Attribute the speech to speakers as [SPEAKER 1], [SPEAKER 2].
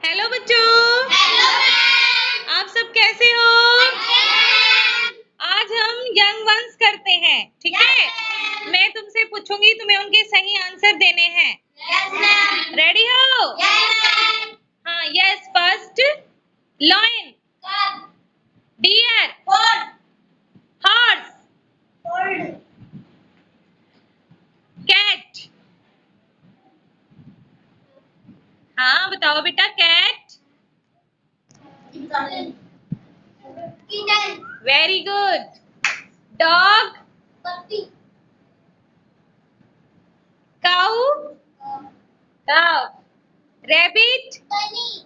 [SPEAKER 1] Hello बच्चों।
[SPEAKER 2] Hello ma'am.
[SPEAKER 1] आप सब कैसे हो?
[SPEAKER 2] मैम।
[SPEAKER 1] आज हम यंग वंस करते हैं, ठीक है? मैं तुमसे पूछूंगी, तुम्हें उनके सही आंसर देने हैं।
[SPEAKER 2] Yes ma'am.
[SPEAKER 1] रेडी हो?
[SPEAKER 2] Yes ma'am.
[SPEAKER 1] हाँ, yes. First, lion,
[SPEAKER 2] cub,
[SPEAKER 1] deer,
[SPEAKER 2] code,
[SPEAKER 1] horse,
[SPEAKER 2] colt,
[SPEAKER 1] cat. हाँ बताओ बेटा, cat.
[SPEAKER 2] Kitten,
[SPEAKER 1] very good. Dog,
[SPEAKER 2] puppy,
[SPEAKER 1] cow, cow, rabbit,
[SPEAKER 2] बनी,